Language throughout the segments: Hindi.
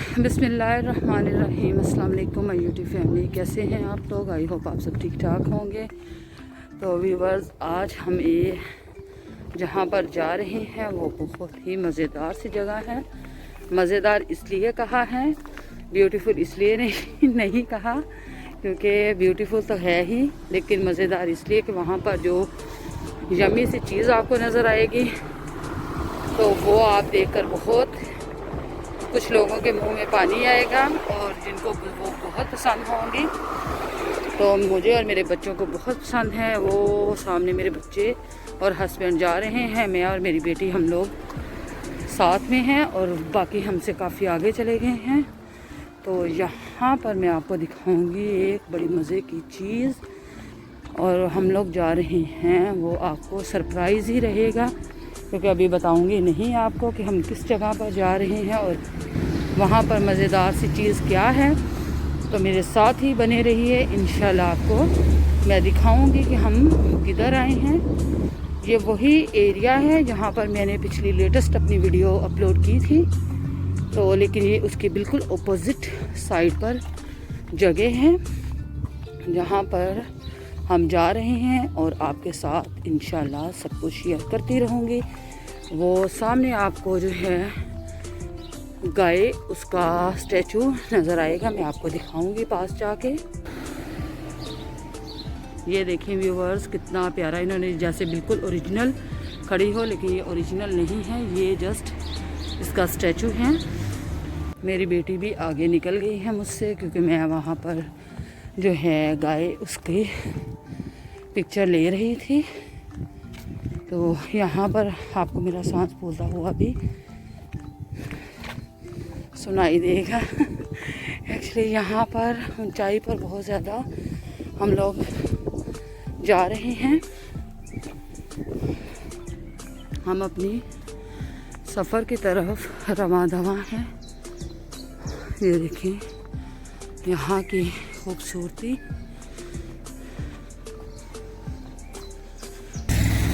बिस्मिल्लाहिर्रहमानिर्रहीम। अस्सलाम वालेकुम माय यूट्यूब फैमिली, कैसे हैं आप लोग? आई होप आप सब ठीक ठाक होंगे। तो व्यूवर्स, आज हम ये जहाँ पर जा रहे हैं वो बहुत ही मज़ेदार सी जगह है। मज़ेदार इसलिए कहा है, ब्यूटीफुल इसलिए नहीं कहा, क्योंकि ब्यूटीफुल तो है ही, लेकिन मज़ेदार इसलिए कि वहाँ पर जो यम्मी सी चीज़ आपको नज़र आएगी तो वो आप देखकर बहुत कुछ लोगों के मुंह में पानी आएगा और जिनको वो बहुत पसंद होंगी। तो मुझे और मेरे बच्चों को बहुत पसंद है। वो सामने मेरे बच्चे और हस्बैंड जा रहे हैं, मैं और मेरी बेटी हम लोग साथ में हैं और बाकी हमसे काफ़ी आगे चले गए हैं। तो यहाँ पर मैं आपको दिखाऊंगी एक बड़ी मज़े की चीज़, और हम लोग जा रहे हैं, वो आपको सरप्राइज़ ही रहेगा, क्योंकि अभी बताऊंगी नहीं आपको कि हम किस जगह पर जा रहे हैं और वहाँ पर मज़ेदार सी चीज़ क्या है। तो मेरे साथ ही बने रहिए, इंशाल्लाह आपको मैं दिखाऊंगी कि हम किधर आए हैं। ये वही एरिया है जहाँ पर मैंने पिछली लेटेस्ट अपनी वीडियो अपलोड की थी, तो लेकिन ये उसके बिल्कुल अपोजिट साइड पर जगह है जहाँ पर हम जा रहे हैं और आपके साथ इंशाल्लाह सब कुछ शेयर करती रहूँगी। वो सामने आपको जो है गाय, उसका स्टैचू नज़र आएगा, मैं आपको दिखाऊंगी पास जाके। ये देखें व्यूवर्स, कितना प्यारा, इन्होंने जैसे बिल्कुल ओरिजिनल खड़ी हो, लेकिन ये ओरिजिनल नहीं है, ये जस्ट इसका स्टैचू है। मेरी बेटी भी आगे निकल गई है मुझसे, क्योंकि मैं वहाँ पर जो है गाय उसकी पिक्चर ले रही थी। तो यहाँ पर आपको मेरा सांस फूलता हुआ भी सुनाई देगा। एक्चुअली यहाँ पर ऊंचाई पर बहुत ज़्यादा हम लोग जा रहे हैं। हम अपनी सफ़र की तरफ रवां दवां हैं। ये देखें यहाँ की खूबसूरती।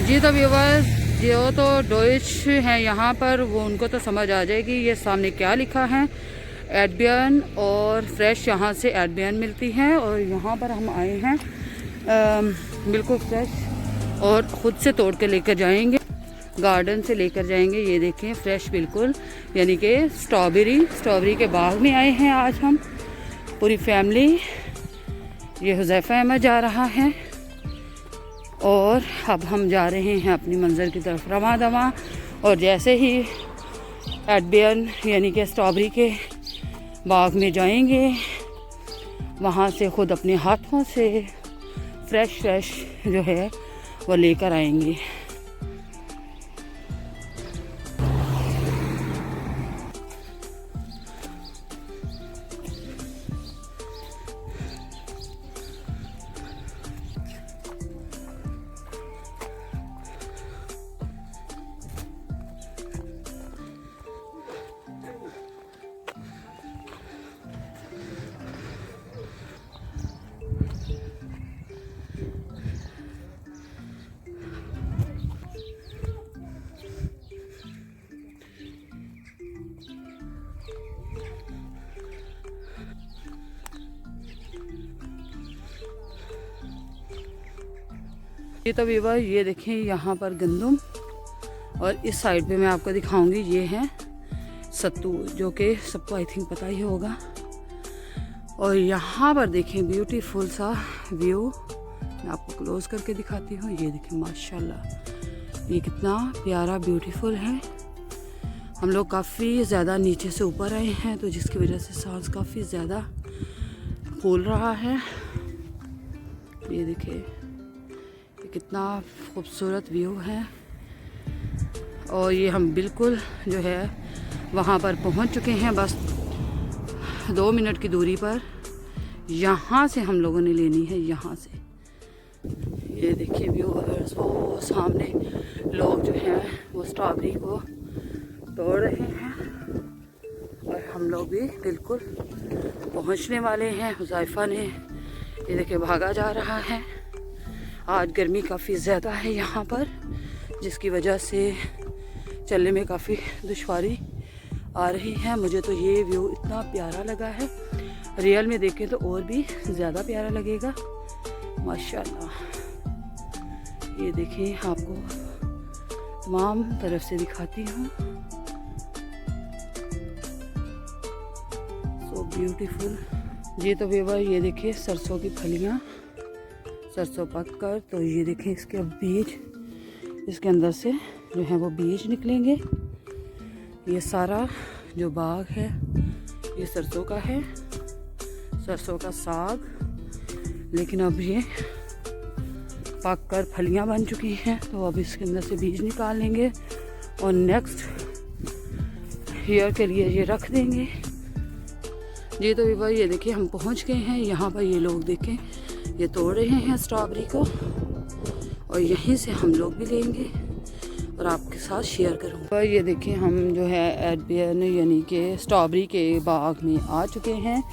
जी तो व्यूवर्स, जो तो डोइच हैं यहाँ पर, वो उनको तो समझ आ जाएगी ये सामने क्या लिखा है। एडबियन और फ्रेश यहाँ से एडबियन मिलती है, और यहाँ पर हम आए हैं बिल्कुल फ्रेश, और ख़ुद से तोड़ के लेकर जाएंगे, गार्डन से लेकर जाएंगे। ये देखें फ्रेश बिल्कुल, यानी कि स्ट्रॉबेरी के बाग में आए हैं आज हम पूरी फैमिली। ये हुज़ैफ़ा अहमद जा रहा है और अब हम जा रहे हैं अपनी मंज़िल की तरफ रवां दवां। और जैसे ही एडबियन यानी कि स्ट्रॉबेरी के बाग में जाएंगे, वहाँ से ख़ुद अपने हाथों से फ्रेश जो है वो लेकर आएंगे। ये तो व्यूवर, ये देखें यहाँ पर गंदम, और इस साइड पे मैं आपको दिखाऊंगी ये है सत्तू, जो कि सबको आई थिंक पता ही होगा। और यहाँ पर देखें ब्यूटीफुल सा व्यू, मैं आपको क्लोज करके दिखाती हूँ। ये देखें माशाल्लाह, ये कितना प्यारा ब्यूटीफुल है। हम लोग काफ़ी ज़्यादा नीचे से ऊपर आए हैं, तो जिसकी वजह से सांस काफ़ी ज़्यादा फूल रहा है। ये देखिए कितना खूबसूरत व्यू है। और ये हम बिल्कुल जो है वहाँ पर पहुँच चुके हैं, बस 2 मिनट की दूरी पर। यहाँ से हम लोगों ने लेनी है, यहाँ से। ये देखिए व्यूअर्स, वो सामने लोग जो हैं वो स्ट्रॉबेरी को तोड़ रहे हैं और हम लोग भी बिल्कुल पहुँचने वाले हैं। हुज़ैफ़ा ने ये देखिए भागा जा रहा है। आज गर्मी काफ़ी ज़्यादा है यहाँ पर, जिसकी वजह से चलने में काफ़ी दुश्वारी आ रही हैं। मुझे तो ये व्यू इतना प्यारा लगा है, रियल में देखें तो और भी ज़्यादा प्यारा लगेगा माशाल्लाह। ये देखिए आपको तमाम तरफ से दिखाती हूँ, सो ब्यूटीफुल। जी तो व्यूअर ये देखिए सरसों की फलियाँ, सरसों पक कर, तो ये देखिए इसके अब बीज, इसके अंदर से जो है वो बीज निकलेंगे। ये सारा जो बाग है ये सरसों का है, सरसों का साग। लेकिन अब ये पक कर फलियाँ बन चुकी हैं, तो अब इसके अंदर से बीज निकाल लेंगे और नेक्स्ट ईयर के लिए ये रख देंगे। जी तो भाई ये देखिए हम पहुंच गए हैं यहाँ पर। ये लोग देखें ये तोड़ रहे हैं स्ट्रॉबेरी को, और यहीं से हम लोग भी लेंगे और आपके साथ शेयर करूँगा। ये देखिए हम जो है एडबियन यानी कि स्ट्रॉबेरी के बाग में आ चुके हैं,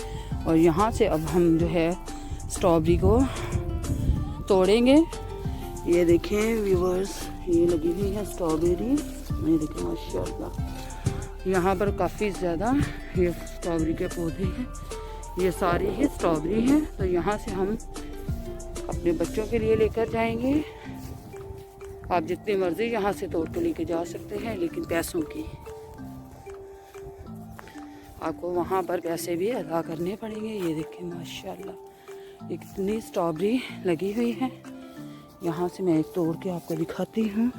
और यहाँ से अब हम जो है स्ट्रॉबेरी को तोड़ेंगे। ये देखें व्यूअर्स, ये लगी हुई है स्ट्रॉबेरी, ये देखें माशाल्लाह। यहाँ पर काफ़ी ज़्यादा ये स्ट्रॉबेरी के पौधे हैं, ये सारी ही स्ट्रॉबेरी हैं। तो यहाँ से हम अपने बच्चों के लिए लेकर जाएंगे। आप जितनी मर्ज़ी यहाँ से तोड़ के लेके जा सकते हैं, लेकिन पैसों की आपको वहाँ पर पैसे भी अदा करने पड़ेंगे। ये देखें माशाल्लाह ये कितनी स्ट्रॉबेरी लगी हुई है। यहाँ से मैं एक तोड़ के आपको दिखाती हूँ।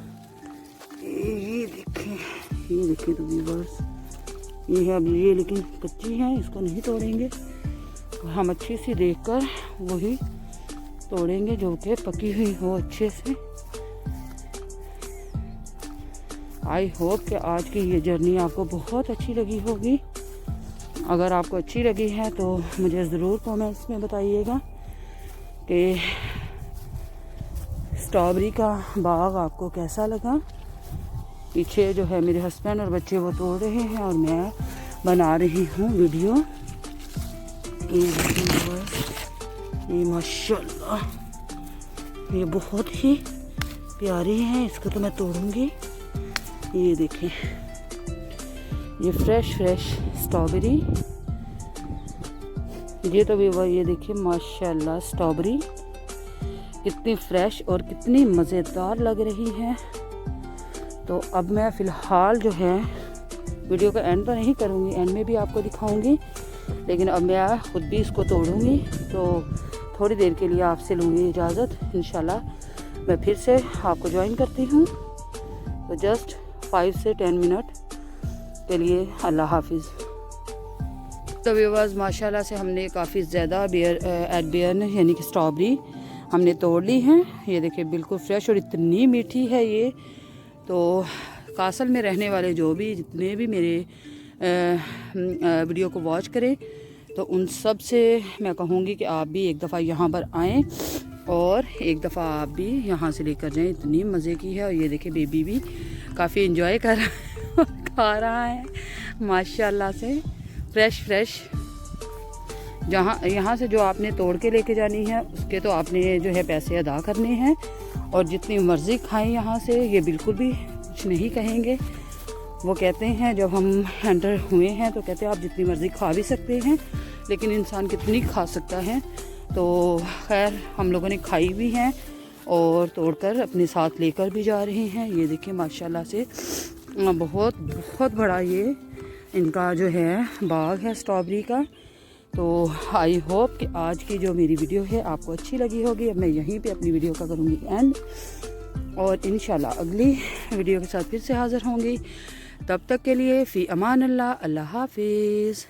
ये देखिए तो व्यूअर्स, ये है अब ये, लेकिन कच्ची है, इसको नहीं तोड़ेंगे। हम अच्छी सी देखकर वही तोड़ेंगे जो कि पकी हुई हो अच्छे से। आई होप कि आज की ये जर्नी आपको बहुत अच्छी लगी होगी। अगर आपको अच्छी लगी है तो मुझे ज़रूर कमेंट्स में बताइएगा कि स्ट्रॉबेरी का बाग आपको कैसा लगा। पीछे जो है मेरे हस्बैंड और बच्चे वो तोड़ रहे हैं और मैं बना रही हूँ वीडियो। ये माशाल्लाह ये बहुत ही प्यारी है, इसको तो मैं तोड़ूंगी। ये देखें ये फ्रेश स्ट्रॉबेरी। ये तो भी ये देखिए माशाल्लाह स्ट्रॉबेरी कितनी फ्रेश और कितनी मज़ेदार लग रही है। तो अब मैं फ़िलहाल जो है वीडियो का एंड तो नहीं करूँगी, एंड में भी आपको दिखाऊँगी, लेकिन अब मैं ख़ुद भी इसको तोड़ूँगी। तो थोड़ी देर के लिए आपसे लूँगी इजाज़त, इंशाल्लाह मैं फिर से आपको ज्वाइन करती हूँ। तो जस्ट 5 से 10 मिनट के लिए अल्लाह हाफिज़। तो व्यूअर्स माशाल्लाह से हमने काफ़ी ज़्यादा एडबियन यानी कि स्ट्रॉबेरी हमने तोड़ ली हैं। ये देखिए बिल्कुल फ्रेश और इतनी मीठी है ये। तो कासल में रहने वाले जो भी जितने भी मेरे वीडियो को वॉच करें, तो उन सब से मैं कहूँगी कि आप भी एक दफ़ा यहाँ पर आएँ और एक दफ़ा आप भी यहाँ से लेकर जाएं। इतनी मज़े की है। और ये देखिए बेबी भी काफ़ी इंजॉय कर खा रहा है माशाल्लाह से। फ्रेश जहाँ यहाँ से जो आपने तोड़ के लेके जानी है उसके तो आपने जो है पैसे अदा करने हैं, और जितनी मर्ज़ी खाएं यहाँ से, ये बिल्कुल भी कुछ नहीं कहेंगे। वो कहते हैं जब हम एंटर हुए हैं तो कहते हैं आप जितनी मर्ज़ी खा भी सकते हैं, लेकिन इंसान कितनी खा सकता है। तो खैर हम लोगों ने खाई भी हैं और तोड़कर अपने साथ लेकर भी जा रहे हैं। ये देखिए माशाल्लाह से बहुत बड़ा ये इनका जो है बाग है स्ट्रॉबेरी का। तो आई होप कि आज की जो मेरी वीडियो है आपको अच्छी लगी होगी। अब मैं यहीं पे अपनी वीडियो का करूँगी एंड, और इंशाल्लाह अगली वीडियो के साथ फिर से हाज़िर होंगी। तब तक के लिए फ़ी अमान अल्लाह, अल्लाह हाफिज़।